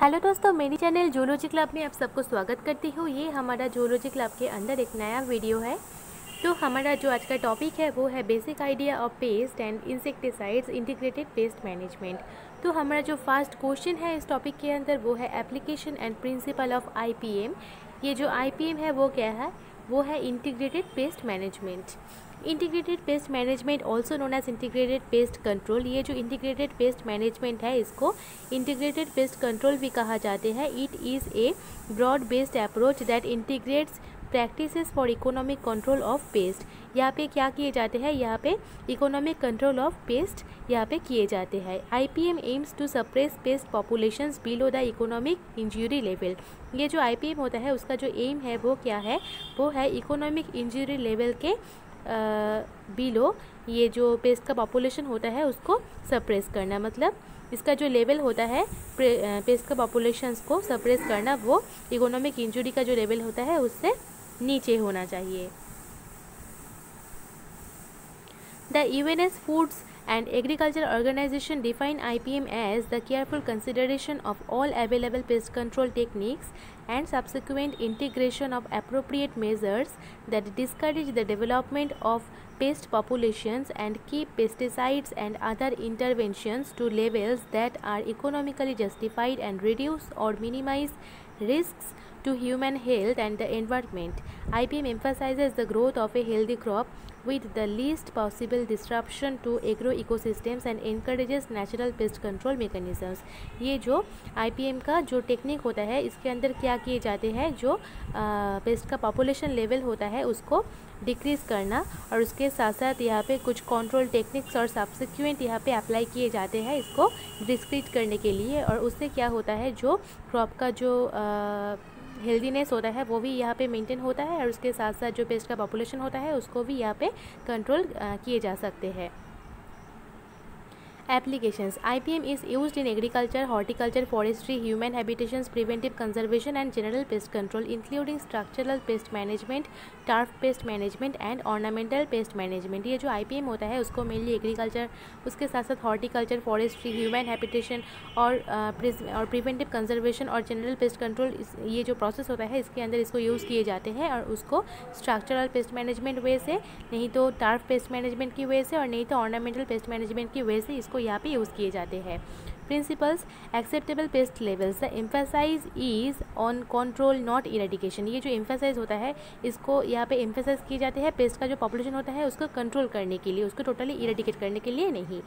Hello दोस्तों, मेरी channel zoology club में आप सबको स्वागत करती हूँ। ये हमारा जूलॉजी क्लब के अंदर एक नया वीडियो है। तो हमारा जो आज का टॉपिक है वो है basic idea of paste and insecticides integrated pest management. तो हमारा जो फर्स्ट क्वेश्चन है इस टॉपिक के अंदर वो है application and principle of IPM. ये जो आईपीएम है वो क्या है? वो है integrated pest management. Integrated pest management also known as integrated pest control. ये जो इंटीग्रेटेड पेस्ट मैनेजमेंट है इसको इंटीग्रेटेड पेस्ट कंट्रोल भी कहा जाते हैं। It is a broad based approach that integrates practices for economic control of pest. यहाँ पे क्या किए जाते हैं? यहाँ पे इकोनॉमिक कंट्रोल ऑफ पेस्ट यहाँ पे किए जाते हैं। IPM aims to suppress pest populations below the economic injury level. ये जो आईपीएम होता है उसका जो एम है वो क्या है? वो है इकोनॉमिक इंजरी लेवल के बिलो ये जो पेस्ट का पॉपुलेशन होता है उसको सप्रेस करना। मतलब इसका जो लेवल होता है पेस्ट का पॉपुलेशंस को सप्रेस करना, वो इकोनॉमिक इंजरी का जो लेवल होता है उससे नीचे होना चाहिए। The UN's foods and Agriculture Organization define IPM as the careful consideration of all available pest control techniques and subsequent integration of appropriate measures that discourage the development of pest populations and keep pesticides and other interventions to levels that are economically justified and reduce or minimize risks to human health and the environment. IPM emphasizes the growth of a healthy crop with the least possible disruption to agro ecosystems and encourages natural pest control mechanisms. ये जो IPM का जो technique होता है इसके अंदर क्या किए जाते हैं? जो पेस्ट का पॉपुलेशन लेवल होता है उसको डिक्रीज़ करना और उसके साथ साथ यहाँ पे कुछ कंट्रोल टेक्निक्स और सब्सिक्वेंट यहाँ पे अप्लाई किए जाते हैं इसको डिस्क्रीट करने के लिए। और उससे क्या होता है? जो क्रॉप का जो हेल्दीनेस होता है वो भी यहाँ पे मेंटेन होता है और उसके साथ साथ जो पेस्ट का पॉपुलेशन होता है उसको भी यहाँ पे कंट्रोल किए जा सकते हैं। Applications. IPM is used in agriculture, horticulture, forestry, human habitations, preventive conservation and general pest control including structural pest management, turf pest management and ornamental pest management. ये जो IPM होता है उसको मेनली एग्रीकल्चर, उसके साथ साथ हॉर्टिकल्चर, फॉरेस्ट्री, ह्यूमन हैबिटेशन और preventive conservation और जनरल पेस्ट कंट्रोल, ये जो प्रोसेस होता है इसके अंदर इसको यूज़ किए जाते हैं। और उसको स्ट्रक्चरल पेस्ट मैनेजमेंट वे से, नहीं तो टर्फ पेस्ट मैनेजमेंट की वे से और नहीं तो ऑर्नामेंटल पेस्ट मैनेजमेंट की वे से इसको यहाँ पे यूज़ किए जाते हैं। Principles acceptable pest levels. The emphasize is on control not eradication. ये जो एम्फेसाइज होता है इसको यहाँ पे एम्फेसाइज किए जाते हैं पेस्ट का जो पॉपुलेशन होता है उसको कंट्रोल करने के लिए, उसको टोटली इरेडिकेट करने के लिए नहीं।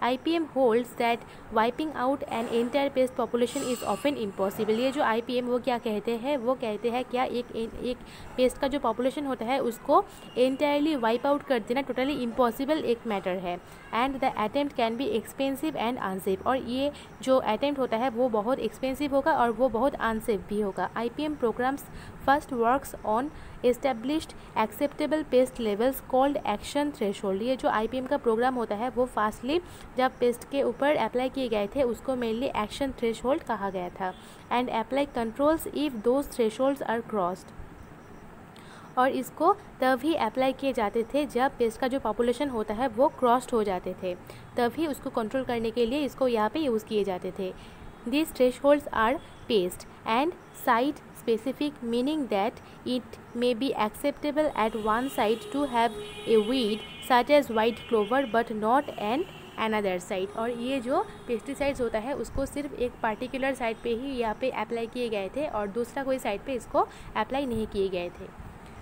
IPM holds that wiping out an entire paste population is often impossible. ये जो आईपीएम वो क्या कहते हैं? वो कहते हैं क्या एक पेस्ट का जो पॉपुलेशन होता है उसको एंटायरली वाइप आउट कर देना टोटली इम्पॉसिबल एक मैटर है। And the attempt can be expensive and unsafe. और ये जो अटेम्प्ट होता है वो बहुत एक्सपेंसिव होगा और वो बहुत अनसेफ भी होगा। IPM programs first works on established acceptable pest levels called action threshold. ये जो आईपीएम का प्रोग्राम होता है वो फास्टली जब पेस्ट के ऊपर अप्लाई किए गए थे उसको मेनली एक्शन थ्रेशोल्ड कहा गया था। And apply controls if those thresholds are crossed. और इसको तभी अप्लाई किए जाते थे जब पेस्ट का जो पॉपुलेशन होता है वो क्रॉस्ड हो जाते थे, तभी उसको कंट्रोल करने के लिए इसको यहाँ पे यूज़ किए जाते थे। These thresholds are paste and site specific, meaning that it may be acceptable at one site to have a weed such as white clover but not another site। और ये जो पेस्टिसाइड्स होता है उसको सिर्फ एक पार्टिकुलर साइट पे ही यहाँ पे अप्लाई किए गए थे और दूसरा कोई साइट पे इसको अप्लाई नहीं किए गए थे।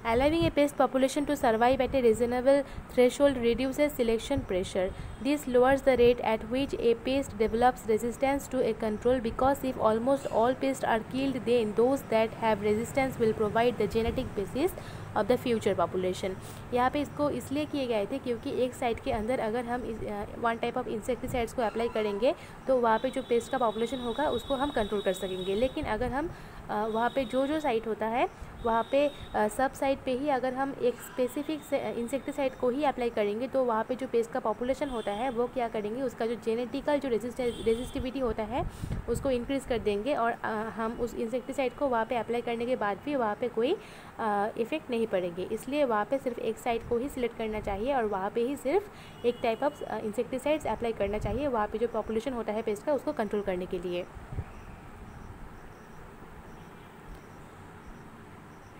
Allowing a pest population to survive at a reasonable threshold reduces selection pressure. This lowers the rate at which a pest develops resistance to a control, because if almost all pests are killed, then those that have resistance will provide the genetic basis of the future population। यहाँ पे इसको इसलिए किए गए थे क्योंकि एक site के अंदर अगर हम वन टाइप ऑफ इंसेक्टिसाइड्स को अप्लाई करेंगे तो वहाँ पे जो पेस्ट का पॉपुलेशन होगा उसको हम कंट्रोल कर सकेंगे। लेकिन अगर हम वहाँ पे जो साइट होता है वहाँ पे सब साइट पे ही अगर हम एक स्पेसिफिक इंसेक्टिसाइड को ही अप्लाई करेंगे तो वहाँ पे जो पेस्ट का पॉपुलेशन होता है वो क्या करेंगे? उसका जो जेनेटिकल जो रेजिस्टिविटी होता है उसको इंक्रीज़ कर देंगे और हम उस इंसेक्टिसाइड को वहाँ पे अप्लाई करने के बाद भी वहाँ पे कोई इफ़ेक्ट नहीं पड़ेंगे। इसलिए वहाँ पे सिर्फ एक साइट को ही सिलेक्ट करना चाहिए और वहाँ पे ही सिर्फ एक टाइप ऑफ इंसेक्टिसाइड्स अप्लाई करना चाहिए वहाँ पे जो पॉपुलेशन होता है पेस्ट का उसको कंट्रोल करने के लिए।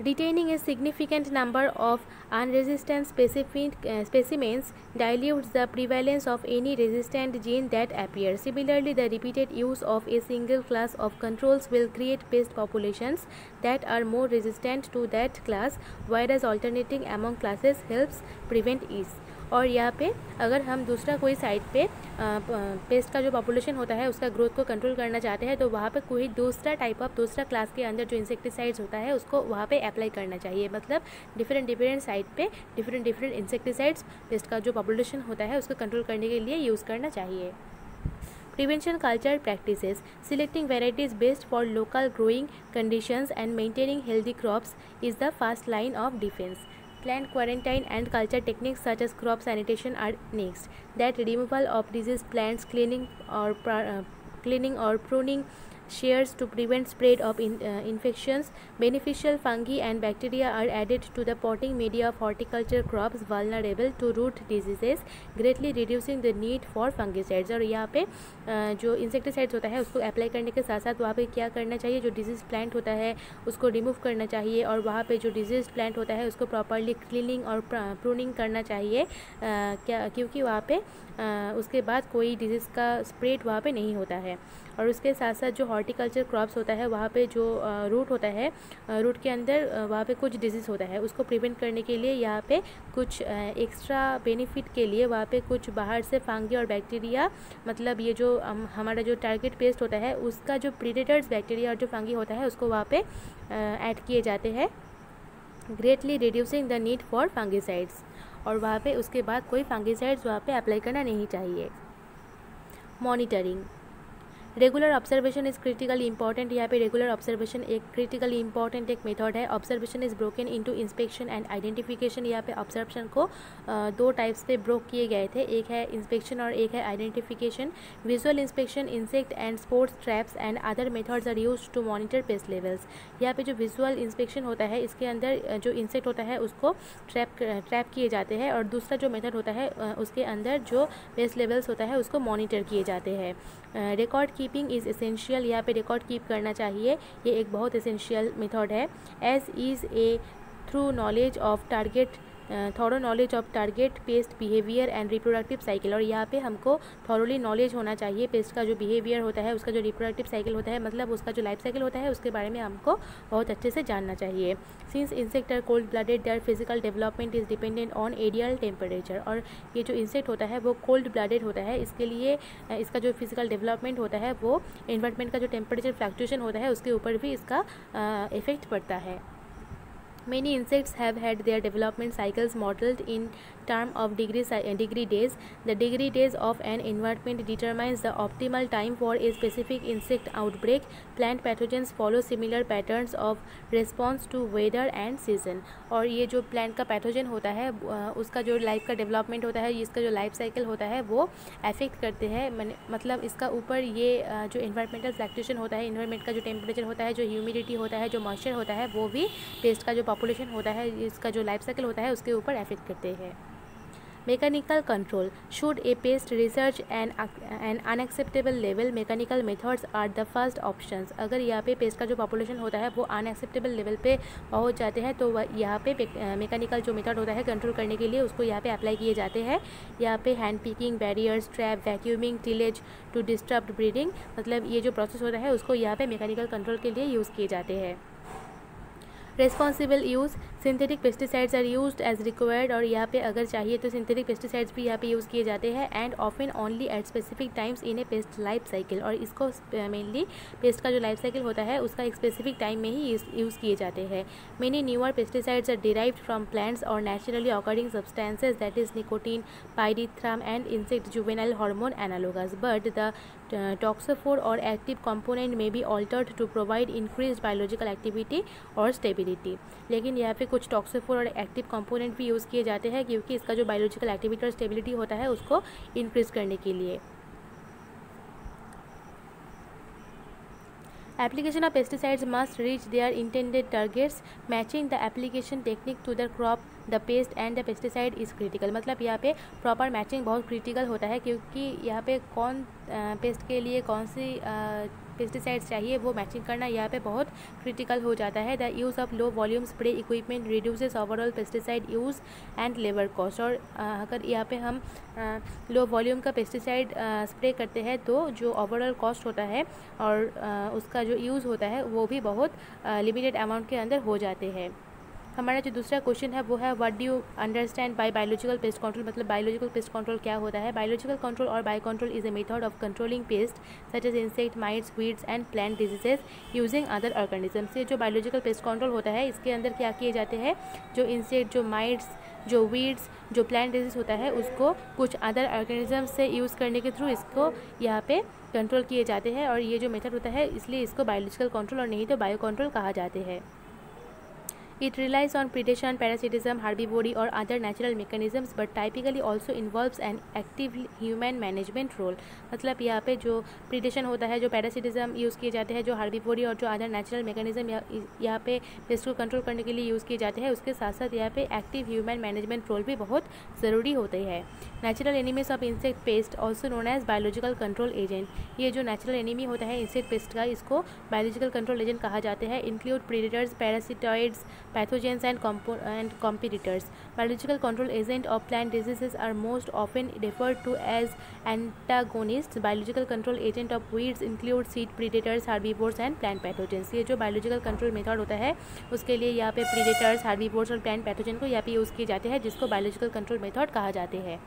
Retaining a significant number of unresistant specimens dilutes the prevalence of any resistant gene that appears. Similarly, the repeated use of a single class of controls will create pest populations that are more resistant to that class, whereas alternating among classes helps prevent ease. और यहाँ पे अगर हम दूसरा कोई side पे paste का जो पॉपुलेशन होता है उसका ग्रोथ को कंट्रोल करना चाहते हैं तो वहाँ पे कोई दूसरा क्लास के अंदर जो इंसेक्टिसाइड्स होता है उसको वहाँ पे अप्लाई करना चाहिए. मतलब डिफरेंट साइड पे डिफरेंट इंसेक्टिसाइड्स पेस्ट का जो पॉपुलेशन होता है उसको कंट्रोल करने के लिए यूज़ करना चाहिए. Prevention culture practices. Selecting varieties best for local growing conditions and maintaining healthy crops is the first line of defense. Plant quarantine and culture techniques such as crop sanitation are next. That removal of diseased plants, cleaning or pruning shears to prevent spread of infections. Beneficial fungi and bacteria are added to the potting media of horticulture crops vulnerable to root diseases, greatly reducing the need for fungicides. और यहाँ पे जो insecticides होता है उसको apply करने के साथ साथ वहाँ पे क्या करना चाहिए, जो डिजीज प्लांट होता है उसको रिमूव करना चाहिए और वहाँ पे जो डिजीज प्लांट होता है उसको प्रॉपरली क्लीनिंग और प्रूनिंग करना चाहिए क्योंकि वहाँ पे उसके बाद कोई डिजीज़ का स्प्रेड वहाँ पे नहीं होता है. और उसके साथ साथ जो हॉर्टिकल्चर क्रॉप्स होता है वहाँ पे जो रूट होता है, रूट के अंदर वहाँ पे कुछ डिजीज़ होता है उसको प्रिवेंट करने के लिए यहाँ पे कुछ एक्स्ट्रा बेनिफिट के लिए वहाँ पे कुछ बाहर से फंगी और बैक्टीरिया, मतलब ये जो हमारा जो टारगेट पेस्ट होता है उसका जो प्रीडेटर्स बैक्टीरिया और जो फंगी होता है उसको वहाँ पे ऐड किए जाते हैं, greatly reducing the need for fungicides. और वहाँ पे उसके बाद कोई फंगीसाइड्स वहाँ पे अप्लाई करना नहीं चाहिए. Monitoring. Regular observation is critically important. यहाँ पे रेगुलर ऑब्जर्वेशन एक क्रिटिकली इंपॉर्टेंट एक मेथड है. Observation is broken into inspection and identification. यहाँ पे ऑब्जर्वेशन को दो टाइप्स पे ब्रोक किए गए थे, एक है इंस्पेक्शन और एक है identification. Visual inspection, insect and sports traps and other methods are used to monitor pest levels. यहाँ पे जो विजुअल इंस्पेक्शन होता है इसके अंदर जो इंसेक्ट होता है उसको ट्रैप किए जाते हैं और दूसरा जो मेथड होता है उसके अंदर जो पेस्ट लेवल्स होता है उसको मॉनिटर किए जाते हैं. Record keeping is essential. यहाँ पे रिकॉर्ड कीप करना चाहिए, ये एक बहुत एसेंशियल मेथड है. As is a through knowledge of target thorough knowledge of target pest behaviour and reproductive cycle. और यहाँ पे हमको थॉरोली नॉलेज होना चाहिए पेस्ट का जो बिहेवियर होता है, उसका जो रिप्रोडक्टिव साइकिल होता है, मतलब उसका जो लाइफ साइकिल होता है उसके बारे में हमको बहुत अच्छे से जानना चाहिए. Since insect are cold blooded their physical development is dependent on aerial temperature. और ये जो इंसेक्ट होता है वो कोल्ड ब्लडेड होता है, इसके लिए इसका जो फिजिकल डेवलपमेंट होता है वो एनवायरनमेंट का जो टेम्परेचर फ्लक्चुएशन होता है उसके ऊपर भी इसका इफेक्ट पड़ता है. Many insects have had their development cycles modeled in terms of degree days. The degree days of an environment determines the optimal time for a specific insect outbreak. Plant pathogens follow similar patterns of response to weather and season. और ये जो plant का pathogen होता है उसका जो life का development होता है, इसका जो लाइफ साइकिल होता है वो अफेक्ट करते हैं. मतलब इसका ऊपर ये जो इन्वायरमेंटल फ्लक्चुएशन होता है, इन्वायरमेंट का जो टेम्परेचर होता है, जो ह्यूमिडिटी होता है, जो मॉइस्चर होता है, वो भी पेस्ट का जो पॉपुलेशन होता है, इसका जो लाइफ साइकिल होता है उसके ऊपर अफेक्ट करते हैं. Mechanical control. Should a pest research an unacceptable level, mechanical methods are the first options. अगर यहाँ पे पेस्ट का जो पॉपुलेशन होता है वो अनएक्सेप्टेबल लेवल पे पहुँच जाते हैं तो यहाँ पे मैकेनिकल जो मेथड होता है कंट्रोल करने के लिए उसको यहाँ पे अप्लाई किए जाते हैं. यहाँ पे hand picking, barriers, trap, vacuuming, tillage to disturb breeding, मतलब ये जो प्रोसेस होता है उसको यहाँ पे मैकेनिकल कंट्रोल के लिए यूज़ किए जाते हैं. Responsible use. Synthetic pesticides are used as required. और यहाँ पे अगर चाहिए तो सिंथेटिक पेस्टिसाइड्स भी यहाँ पे यूज़ किए जाते हैं. And often only at specific times in A paste life cycle. और इसको मेनली पेस्ट का जो लाइफ साइकिल होता है उसका एक स्पेसिफिक टाइम में ही यूज़ किए जाते हैं. Many newer pesticides are derived from plants और naturally occurring substances that is nicotine, pyrethrum and insect juvenile hormone analogues. But the toxophore or active component may be altered to provide increased biological activity or stability. लेकिन यहाँ पे कुछ टॉक्सोफोर और active component भी use किए जाते हैं क्योंकि इसका जो बायोलॉजिकल एक्टिविटी और स्टेबिलिटी होता है उसको इंक्रीज करने के लिए. Application of pesticides must reach their intended targets. Matching the application technique to the crop, the pest and the pesticide is critical. मतलब यहाँ पे प्रॉपर मैचिंग बहुत क्रिटिकल होता है क्योंकि यहाँ पे कौन पेस्ट के लिए कौन सी पेस्टिसाइड्स चाहिए वो मैचिंग करना यहाँ पे बहुत क्रिटिकल हो जाता है। The use of low volume spray equipment reduces overall pesticide use and labour cost. और अगर यहाँ पे हम लो वॉल्यूम का पेस्टिसाइड स्प्रे करते हैं तो जो ओवरऑल कॉस्ट होता है और उसका जो यूज़ होता है वो भी बहुत लिमिटेड अमाउंट के अंदर हो जाते हैं। हमारा जो दूसरा क्वेश्चन है वो है what do you understand by biological pest control, मतलब बायोलॉजिकल पेस्ट कंट्रोल क्या होता है। बायोलॉजिकल कंट्रोल और bio control is a method of controlling pest such as insect, mites, weeds and plant diseases using other organisms. ये जो biological pest control होता है इसके अंदर क्या किए जाते हैं, जो इंसेक्ट, जो माइट्स, जो वीड्स, जो प्लांट डिजीज होता है उसको कुछ अदर ऑर्गेनिजम्स से यूज़ करने के थ्रू इसको यहाँ पे कंट्रोल किए जाते हैं। और ये जो मेथड होता है इसलिए इसको बायोलॉजिकल कंट्रोल और नहीं तो बायो कंट्रोल कहा जाते हैं। It relies on predation, parasitism, herbivory or other natural mechanisms but typically also involves an active human management role। मतलब यहाँ पे जो predation होता है, जो parasitism यूज़ किए जाते हैं, जो herbivory और जो other natural mechanism यहाँ पे पेस्ट को कंट्रोल करने के लिए यूज़ किए जाते हैं, उसके साथ साथ यहाँ पे एक्टिव ह्यूमन मैनेजमेंट रोल भी बहुत ज़रूरी होते हैं। Natural enemies of insect pest also known as biological control agent. ये जो नेचुरल एनिमी होता है इंसेक्ट पेस्ट का, इसको बायोलॉजिकल कंट्रोल एजेंट कहा जाता है। Include predators, parasitoids, pathogens and competitors। Biological control agent of plant diseases are most often referred to as antagonists। Biological control agent of weeds include seed predators, herbivores and plant pathogens। ये जो biological control method होता है उसके लिए यहाँ पे predators, herbivores और plant pathogen को यहाँ पे यूज़ किए जाते हैं जिसको biological control method कहा जाते हैं।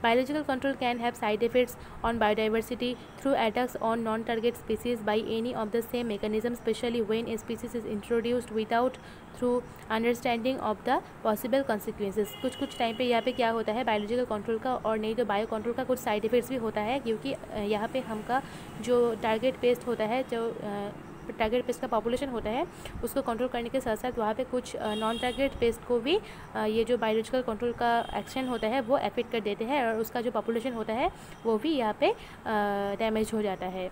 Biological control can have side effects on biodiversity through attacks on non-target species by any of the same mechanism, especially when a species is introduced without through understanding of the possible consequences। कुछ time पे यहाँ पे क्या होता है biological control का और नहीं तो बायो कंट्रोल का कुछ साइड इफ़ेक्ट्स भी होता है, क्योंकि यहाँ पे हमका जो टारगेट पेस्ट होता है, जो टारगेट पेस्ट का पॉपुलेशन होता है उसको कंट्रोल करने के साथ साथ वहाँ पे कुछ नॉन टारगेट पेस्ट को भी ये जो बायोलॉजिकल कंट्रोल का एक्शन होता है वो अफेक्ट कर देते हैं और उसका जो पॉपुलेशन होता है वो भी यहाँ पे डैमेज हो जाता है।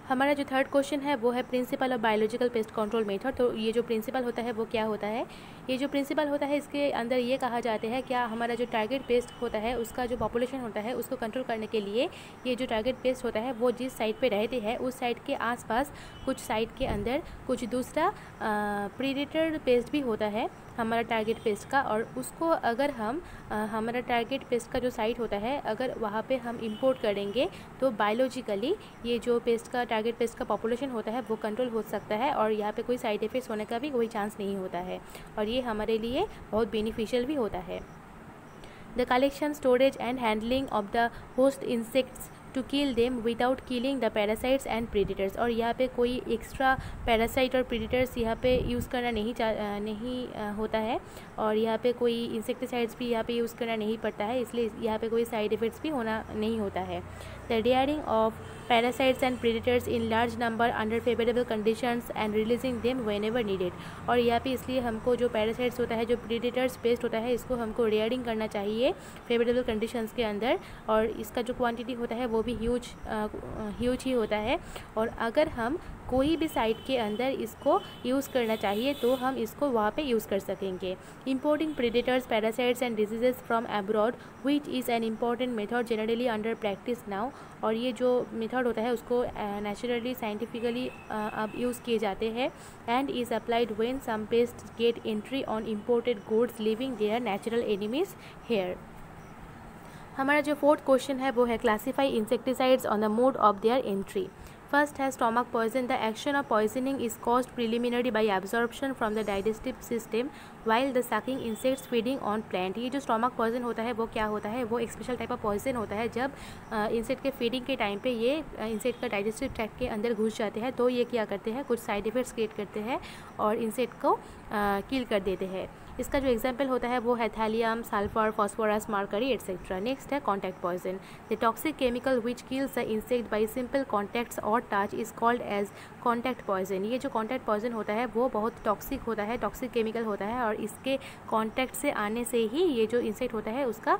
हमारा जो थर्ड क्वेश्चन है वो है principle of biological pest control method. तो ये जो प्रिंसिपल होता है वो क्या होता है, ये जो प्रिंसिपल होता है इसके अंदर ये कहा जाता है क्या हमारा जो टारगेट पेस्ट होता है उसका जो पॉपुलेशन होता है उसको कंट्रोल करने के लिए ये जो टारगेट पेस्ट होता है वो जिस साइड पे रहते हैं उस साइड के आसपास कुछ साइड के अंदर कुछ दूसरा प्रीडेटर पेस्ट भी होता है हमारा टारगेट पेस्ट का, और उसको अगर हम हमारा टारगेट पेस्ट का जो साइट होता है अगर वहाँ पे हम इंपोर्ट करेंगे तो बायोलॉजिकली ये जो पेस्ट का टारगेट पेस्ट का पॉपुलेशन होता है वो कंट्रोल हो सकता है और यहाँ पे कोई साइड इफेक्ट्स होने का भी कोई चांस नहीं होता है और ये हमारे लिए बहुत बेनिफिशियल भी होता है। The collection, storage and handling of the host insects to kill them without killing the parasites and predators. और यहाँ पे कोई एक्स्ट्रा पैरासाइट और प्रीडेटर्स यहाँ पे यूज़ करना नहीं होता है और यहाँ पे कोई इंसेक्टिसाइड्स भी यहाँ पे यूज़ करना नहीं पड़ता है, इसलिए यहाँ पे कोई साइड इफ़ेक्ट्स भी होना नहीं होता है। The rearing of parasites and predators in large number under favorable conditions and releasing them whenever needed। और यहाँ पे इसलिए हमको जो पैरासाइट्स होता है, जो प्रीडेटर्स पेस्ट होता है, इसको हमको रेयरिंग करना चाहिए फेवरेबल कंडीशंस के अंदर और इसका जो क्वांटिटी होता है वो भी ह्यूज ही होता है। और अगर हम कोई भी साइट के अंदर इसको यूज़ करना चाहिए तो हम इसको वहाँ पे यूज़ कर सकेंगे। Importing predators, parasites and diseases from abroad which is an important method generally under practice now. और ये जो मेथड होता है उसको नेचुरली साइंटिफिकली अब यूज़ किए जाते हैं and is applied when some pest get entry on imported goods living their natural enemies here. हमारा जो फोर्थ क्वेश्चन है वो है classify insecticides on the mode of their entry. First has stomach poison. The action of poisoning is caused preliminary by absorption from the digestive system while the sucking insects feeding on plant। ये जो stomach poison होता है वो क्या होता है, वो एक स्पेशल टाइप ऑफ पॉइजन होता है जब इंसेक्ट के फीडिंग के टाइम पे ये इंसेक्ट का डाइजेस्टिव ट्रैक्ट के अंदर घुस जाते हैं तो ये क्या करते हैं, कुछ साइड इफेक्ट्स क्रिएट करते हैं और इंसेक्ट को किल कर देते हैं। इसका जो एग्जाम्पल होता है वो है thallium, sulphur, phosphorus, mercury etcetera. Next है contact poison. The toxic chemical which kills the insect by simple contacts और touch is called as contact poison. ये जो कॉन्टैक्ट पॉइजन होता है वो बहुत टॉक्सिक होता है, टॉक्सिक केमिकल होता है और इसके कॉन्टैक्ट से आने से ही ये जो इंसेक्ट होता है उसका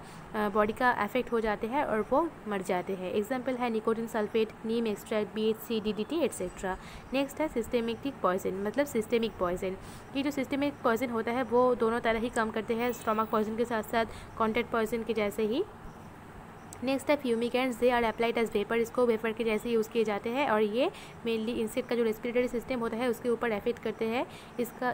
बॉडी का अफेक्ट हो जाते हैं और वो मर जाते हैं। एग्जाम्पल है nicotine sulphate, neem extract, BHC, DDT etcetera. Next है सिस्टेमिक पॉइजन, मतलब सिस्टेमिक पॉइजन। ये जो सिस्टेमिक पॉइजन होता है वो दोनों तरह ही काम करते हैं, स्टोमक पॉइजन के साथ साथ कॉन्टैक्ट पॉइजन के जैसे ही। नेक्स्ट है fumigants, they are applied as vapour, इसको वेपर के जैसे यूज़ किए जाते हैं और ये मेनली इंसेक्ट का जो रेस्पिरेटरी सिस्टम होता है उसके ऊपर इफेक्ट करते हैं।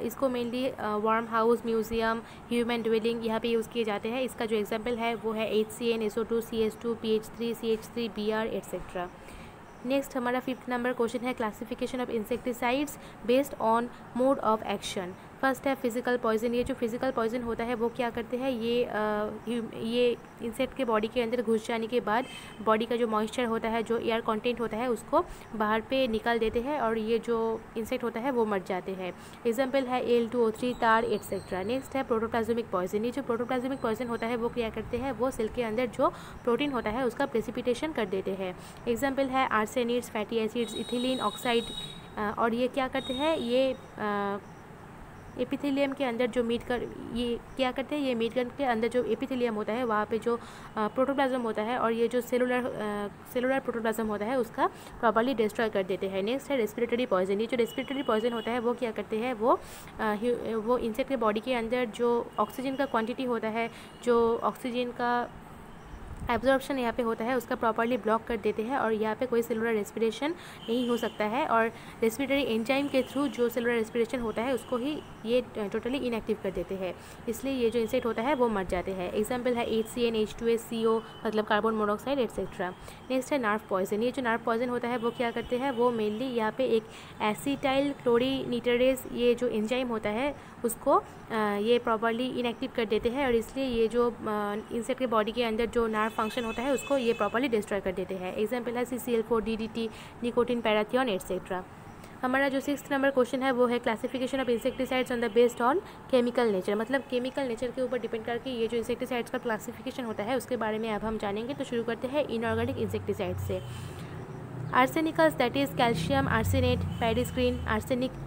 इसको mainly warm house, museum, human dwelling यहाँ पे यूज़ किए जाते हैं। इसका जो एग्जांपल है वो है HCN, SO2, CS2, PH3, CH3, BR etcetera. Next हमारा 5th नंबर क्वेश्चन है classification of insecticides based on mode of action. First है फिजिकल पॉइजन। ये जो फिजिकल पॉइजन होता है वो क्या करते हैं, ये इंसेक्ट के बॉडी के अंदर घुस जाने के बाद बॉडी का जो मॉइस्चर होता है, जो एयर कंटेंट होता है, उसको बाहर पे निकाल देते हैं और ये जो इंसेक्ट होता है वो मर जाते हैं। एग्जाम्पल है Al2O3, टार एट्सेट्रा। नेक्स्ट है प्रोटोप्लाज्मिक पॉइजन। ये जो प्रोटोप्लाज्मिक पॉइजन होता है वो क्या करते हैं, वो सेल के अंदर जो प्रोटीन होता है उसका प्रेसिपिटेशन कर देते हैं। एग्जाम्पल है आर्सेनिड्स, फैटी एसिड्स, इथिलीन ऑक्साइड। और ये क्या करते हैं, ये एपिथेलियम के अंदर जो ये क्या करते हैं, ये मीट गन के अंदर जो एपिथेलियम होता है वहाँ पे जो प्रोटोप्लाज्म होता है और ये जो सेलुलर प्रोटोप्लाज्म होता है उसका प्रॉपर्ली डिस्ट्रॉय कर देते हैं। नेक्स्ट है रेस्पिरेटरी पॉइजन। ये जो रेस्पिरेटरी पॉइजन होता है वो क्या करते हैं, वो इंसेक्ट के बॉडी के अंदर जो ऑक्सीजन का क्वांटिटी होता है, जो ऑक्सीजन का एब्जॉर्प्शन यहाँ पे होता है उसका प्रॉपर्ली ब्लॉक कर देते हैं और यहाँ पे कोई सेलुलर रेस्पिरेशन नहीं हो सकता है और रेस्पिरेटरी एंजाइम के थ्रू जो सेलुलर रेस्पिरेशन होता है उसको ही ये टोटली इनएक्टिव कर देते हैं। इसलिए ये जो इंसेक्ट होता है वो मर जाते हैं। एग्जाम्पल है HCN, H2S, CO मतलब कार्बन मोनोऑक्साइड एट्सेट्रा। नेक्स्ट है नर्व पॉइजन। ये जो नर्व पॉइजन होता है वो क्या करते हैं, वो मेनली यहाँ पे एक एसिटाइल क्लोरीनीटरेज ये जो एंजाइम होता है उसको ये प्रॉपर्ली इनएक्टिव कर देते हैं और इसलिए ये जो इंसेक्ट के बॉडी के अंदर जो नर्व फंक्शन होता है उसको ये प्रॉपर्ली डिस्ट्रॉय कर देते हैं। एग्जाम्पल है CCl4, DDT, nicotine, parathion etcetera. हमारा जो 6th नंबर क्वेश्चन है वो है classification of insecticides on the based on chemical nature. मतलब केमिकल नेचर के ऊपर डिपेंड करके ये जो इंसेक्टिसाइड्स का क्लासिफिकेशन होता है उसके बारे में अब हम जानेंगे। तो शुरू करते हैं इनऑर्गेनिक इंसेक्टिसाइड से। Arsenicals that is calcium arsenate, Paris green, arsenic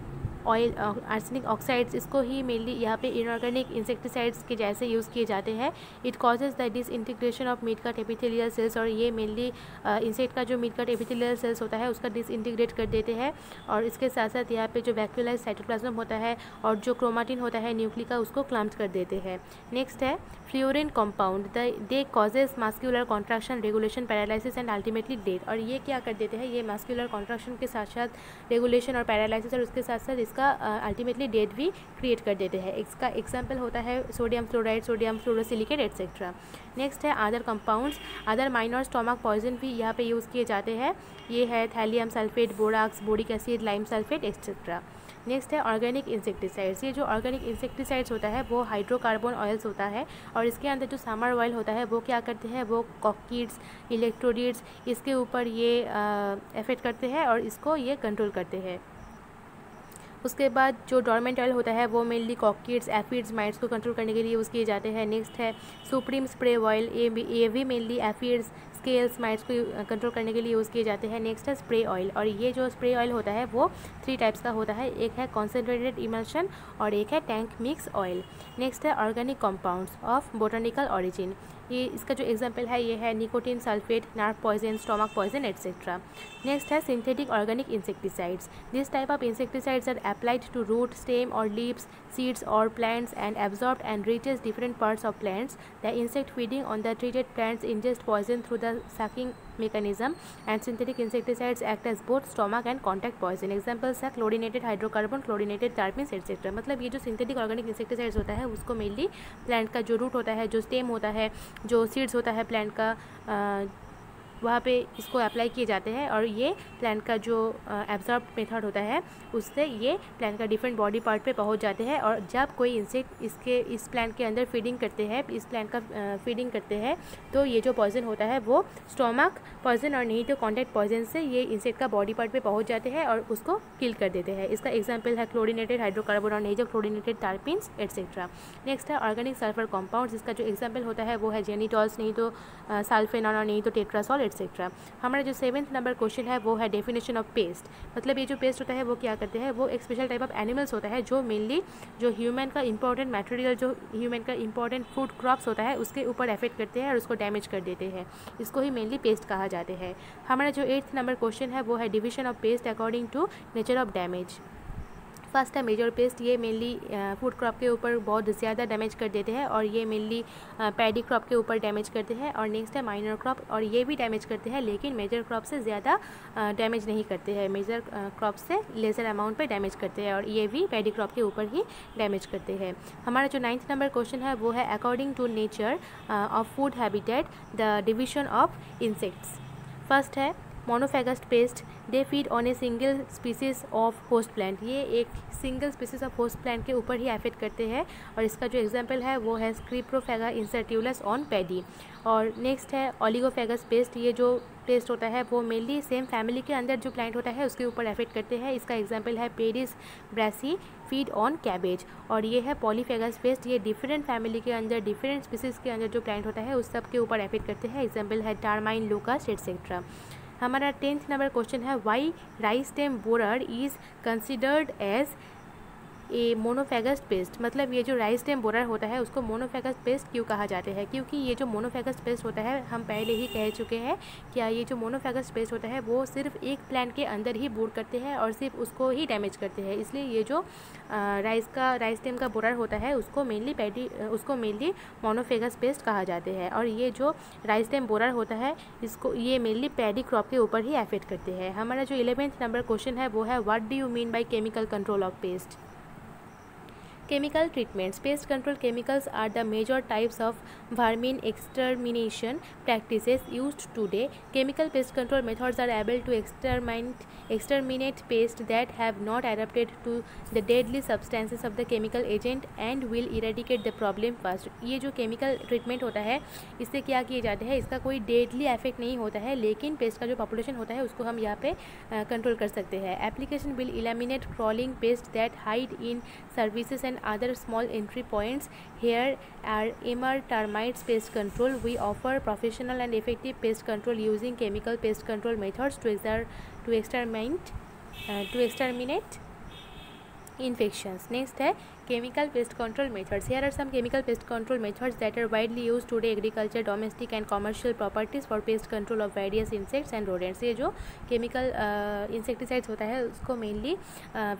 oil, arsenic oxides, इसको ही मेनली यहाँ पे इनऑर्गेनिक इंसेक्टिसाइड्स के जैसे यूज़ किए जाते हैं। It causes the disintegration of meat cut epithelial cells, और ये मेनली इंसेक्ट का जो मीट कट एपिथेलियल सेल्स होता है उसका डिसइंटीग्रेट कर देते हैं और इसके साथ साथ यहाँ पे जो वैक्यूलाइज साइटोप्लाज्म होता है और जो क्रोमाटिन होता है न्यूक्ली का उसको क्लम्प्ट कर देते हैं। नेक्स्ट है fluorine compound. They causes muscular contraction, regulation, paralysis and ultimately death. और ये क्या कर देते हैं, ये मास्कुलर कॉन्ट्रैक्शन के साथ साथ रेगुलेशन और पैरालिसिस और उसके साथ साथ इसका अल्टीमेटली डेथ भी क्रिएट कर देते हैं। इसका एग्जाम्पल होता है sodium fluoride, sodium fluorosilicate etcetera. Next है other compounds. Other minor stomach poison भी यहाँ पे यूज़ किए जाते हैं। ये है thallium sulphate, borax, boric acid, lime sulphate etcetera. Next है ऑर्गेनिक इंसेक्टिसाइड्स। ये जो ऑर्गेनिक इंसेक्टिसाइड्स होता है वो हाइड्रोकार्बन ऑयल्स होता है और इसके अंदर जो सामर ऑयल होता है वो क्या करते हैं, वो कॉकिड्स, इलेक्ट्रोडिड्स इसके ऊपर ये इफेक्ट करते हैं और इसको ये कंट्रोल करते हैं। उसके बाद जो डॉर्मेंट ऑयल होता है वो मेनली कॉकिड्स, एफिड्स, माइट्स को कंट्रोल करने के लिए यूज़ किए जाते हैं। नेक्स्ट है सुप्रीम स्प्रे ऑयल। ये भी मेनली एफिड्स, स्केल्स, माइट्स को कंट्रोल करने के लिए यूज़ किए जाते हैं। नेक्स्ट है स्प्रे ऑयल, और ये जो स्प्रे ऑयल होता है वो 3 टाइप्स का होता है। एक है कॉन्सेंट्रेटेड इमल्शन और एक है टैंक मिक्स ऑयल। नेक्स्ट है organic compounds of botanical origin. ये इसका जो एग्जांपल है ये है nicotine sulphate, nerve poison, stomach poison etcetera. Next है synthetic organic insecticides. This type of insecticides are applied to root, stem और leaves, seeds or plants and absorbed and reaches different parts of plants. The insect feeding on the treated plants ingest poison through the sucking mechanism, and synthetic insecticides act as both stomach and contact poison. Examples है chlorinated hydrocarbon, chlorinated terpenes etc. मतलब ये जो synthetic organic insecticides होता है उसको mainly plant का जो root होता है, जो स्टेम होता है, जो सीड्स होता है प्लांट का, वहाँ पे इसको अप्लाई किए जाते हैं और ये प्लांट का जो एब्जॉर्ब मेथड होता है उससे ये प्लांट का डिफरेंट बॉडी पार्ट पे पहुँच जाते हैं। और जब कोई इंसेक्ट इस प्लांट के अंदर फीडिंग करते हैं, इस प्लांट का फीडिंग करते हैं, तो ये जो पॉइजन होता है वो स्टोमक पॉइजन और नहीं तो कॉन्टैक्ट पॉइजन से ये इंसेक्ट का बॉडी पार्ट पे पहुँच जाते हैं और उसको किल कर देते हैं। इसका एग्जाम्पल है क्लोरीनेटेड हाइड्रोकार्बन और नहीं तो क्लोरीनेटेड टर्पीन्स एट्सेट्रा। नेक्स्ट है ऑर्गेनिक सल्फर कॉम्पाउंड्स। इसका जो एग्जाम्पल होता है वो है जेनिटॉल्स, नहीं तो सल्फेनॉल और नहीं तो टेट्रासोल एट्सेट्रा। हमारा जो 7th नंबर क्वेश्चन है वो है डेफिनेशन ऑफ पेस्ट। मतलब ये जो पेस्ट होता है वो क्या करते हैं, वो एक स्पेशल टाइप ऑफ एनिमल्स होता है जो मेनली जो ह्यूमन का इंपॉर्टेंट मटेरियल, जो ह्यूमन का इंपॉर्टेंट फूड क्रॉप्स होता है उसके ऊपर इफेक्ट करते हैं और उसको डैमेज कर देते हैं। इसको ही मेनली पेस्ट कहा जाते हैं। हमारा जो 8th नंबर क्वेश्चन है वो है division of pest according to nature of damage. First है मेजर पेस्ट, ये मेनली फूड क्रॉप के ऊपर बहुत ज़्यादा डैमेज कर देते हैं और ये मेनली पैडी क्रॉप के ऊपर डैमेज करते हैं। और नेक्स्ट है माइनर क्रॉप, और ये भी डैमेज करते हैं लेकिन मेजर क्रॉप से ज़्यादा डैमेज नहीं करते हैं, मेजर क्रॉप से लेसर अमाउंट पे डैमेज करते हैं और ये भी पैडी क्रॉप के ऊपर ही डैमेज करते हैं। हमारा जो 9th नंबर क्वेश्चन है वो है according to nature of food habitat the division of insects. First है monophagous pest, they feed on a single species of host plant, ये एक single species of host plant के ऊपर ही अफेक्ट करते हैं और इसका जो एग्जांपल है वो है स्क्रिप्रोफेगा इंसर्ट्यूलस ऑन पैडी। और नेक्स्ट है ओलिगोफेगस पेस्ट, ये जो पेस्ट होता है वो मेनली सेम फैमिली के अंदर जो प्लांट होता है उसके ऊपर अफेक्ट करते हैं, इसका एग्जांपल है पेडिस ब्रासी फीड ऑन कैबेज। और ये है पॉलीफेगस पेस्ट, ये डिफरेंट फैमिली के अंदर डिफरेंट स्पीसीज के अंदर जो प्लांट होता है उस सब के ऊपर अफेक्ट करते हैं, एग्जाम्पल है टारमाइन, लोकस्ट एटसेट्रा। हमारा 10th नंबर क्वेश्चन है why rice stem borer is considered as a monophagous pest, मतलब ये जो राइस स्टेम बोरर होता है उसको मोनोफेगस पेस्ट क्यों कहा जाता है, क्योंकि ये जो मोनोफेगस पेस्ट होता है हम पहले ही कह चुके हैं क्या ये जो मोनोफेगस पेस्ट होता है वो सिर्फ एक प्लांट के अंदर ही बोर करते हैं और सिर्फ उसको ही डैमेज करते हैं, इसलिए ये जो राइस स्टेम का बोरर होता है उसको मेनली मोनोफेगस पेस्ट कहा जाते हैं। और ये जो राइस स्टेम बोरर होता है इसको ये मेनली पैडी क्रॉप के ऊपर ही अफेक्ट करते हैं। हमारा जो 11th नंबर क्वेश्चन है वो है what do you mean by chemical control of paste. Chemical treatments. Pest control chemicals are the major types of vermin extermination practices used today. Chemical pest control methods are able to exterminate pests that have not adapted to the deadly substances of the chemical agent and will eradicate the problem first. ये जो chemical treatment होता है इससे क्या किए जाते हैं, इसका कोई deadly effect नहीं होता है लेकिन पेस्ट का जो पॉपुलेशन होता है उसको हम यहाँ पे कंट्रोल कर सकते हैं। Application will eliminate crawling pests that hide in services and other small entry points. Here are Emmer termites pest control. We offer professional and effective pest control using chemical pest control methods to exterminate infections. Next है chemical pest control methods. Here are some chemical pest control methods that are widely used today agriculture, domestic and commercial properties for pest control of various insects and rodents. ये जो chemical insecticides होता है उसको mainly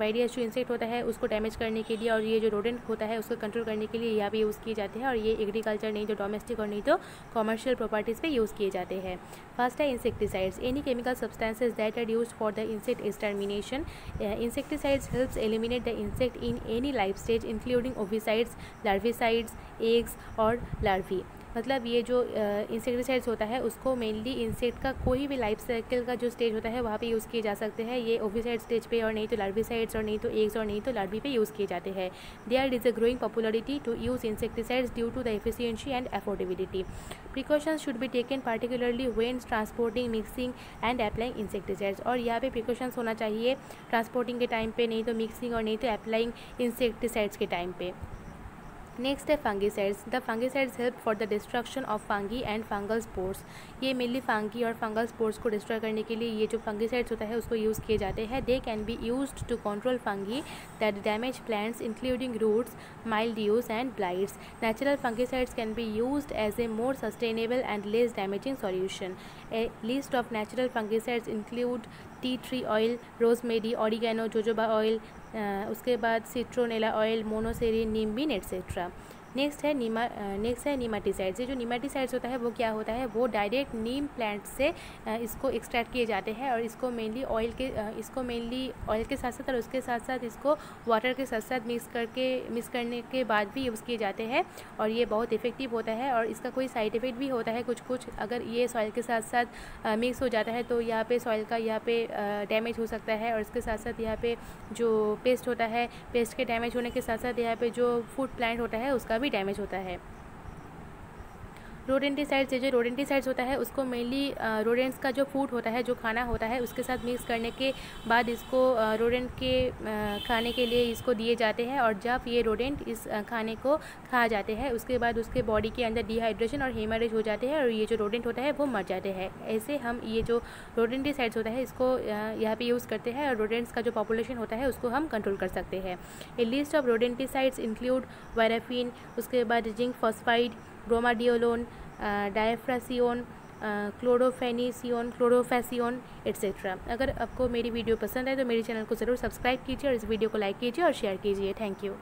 various जो insect होता है उसको damage करने के लिए और ये जो rodent होता है उसको कंट्रोल करने के लिए यहाँ पे यूज़ किए जाते हैं और ये एग्रीकल्चर नहीं तो डोमेस्टिक और नहीं तो कॉमर्शियल प्रॉपर्टीज़ पे यूज़ किए जाते हैं। फर्स्ट है insecticides. Any chemical substances that are used for the insect extermination. Insecticides helps eliminate the insect in any life stage including ovicides, larvicides, eggs और लार्वी। मतलब ये जो इंसेक्टिसाइड्स होता है उसको मेनली इंसेक्ट का कोई भी लाइफ साइकिल का जो स्टेज होता है वहाँ पे यूज़ किए जा सकते हैं, ये ओविसाइड स्टेज पे और नहीं तो लार्विसाइड्स और नहीं तो एग्स और नहीं तो लार्वी पे यूज़ किए जाते हैं। There is a growing popularity to use insecticides due to the efficiency and affordability. Precautions should be taken particularly when transporting, mixing and applying insecticides. और यहाँ पे प्रिकॉशंस होना चाहिए ट्रांसपोर्टिंग के टाइम पे, नहीं तो मिक्सिंग और नहीं तो अप्लाइंग इंसेक्टिसाइड्स के टाइम पे। नेक्स्ट है fungicides. The fungicides help for the destruction of fungi and fungal spores. ये मेनली फंगी और फंगल स्पोर्स को डिस्ट्रॉय करने के लिए ये जो फंगिसाइड्स होता है उसको यूज़ किए जाते हैं. They can be used to control fungi that damage plants including roots, mildews and blights. Natural fungicides can be used as a more sustainable and less damaging solution. A list of natural fungicides include tea tree oil, rosemary, oregano, jojoba oil, उसके बाद citronella oil, monocerin, nimbin etcetera. Next है nematicides. ये जो नीमाटीसाइड्स होता है वो क्या होता है, वो डायरेक्ट नीम प्लांट से इसको एक्सट्रैक्ट किए जाते हैं और इसको मेनली ऑयल के साथ साथ और उसके साथ साथ इसको वाटर के साथ साथ मिक्स करने के बाद भी यूज़ किए जाते हैं और ये बहुत इफ़ेक्टिव होता है. और इसका कोई साइड इफ़ेक्ट भी होता है कुछ. अगर ये सॉइल के साथ साथ मिक्स हो जाता है तो यहाँ पे सॉइल का यहाँ पे डैमेज हो सकता है और इसके साथ साथ यहाँ पे जो पेस्ट होता है, पेस्ट के डैमेज होने के साथ साथ यहाँ पे जो फूड प्लांट होता है उसका भी डैमेज होता है. रोडेंटिसाइड्स, ये जो रोडेंटिसाइड्स होता है उसको मेनली रोडेंट्स का जो फूड होता है, जो खाना होता है उसके साथ मिक्स करने के बाद इसको रोडेंट के खाने के लिए इसको दिए जाते हैं और जब ये रोडेंट इस खाने को खा जाते हैं उसके बाद उसके बॉडी के अंदर डिहाइड्रेशन और हेमरेज हो जाते हैं और ये जो रोडेंट होता है वो मर जाते हैं. ऐसे हम ये जो रोडेंटिसाइड्स होता है इसको यहाँ पे यूज़ करते हैं और रोडेंट्स का जो पॉपुलेशन होता है उसको हम कंट्रोल कर सकते हैं. ए लिस्ट ऑफ रोडेंटिसाइड्स इंक्लूड वायराफिन, उसके बाद जिंक फॉस्फाइड, ब्रोमाडियोलोन, डायफ्रासियोन, क्लोरोफेनीसियोन, क्लोरोफेसियोन एट्सेट्रा। अगर आपको मेरी वीडियो पसंद है तो मेरे चैनल को ज़रूर सब्सक्राइब कीजिए और इस वीडियो को लाइक कीजिए और शेयर कीजिए। Thank you.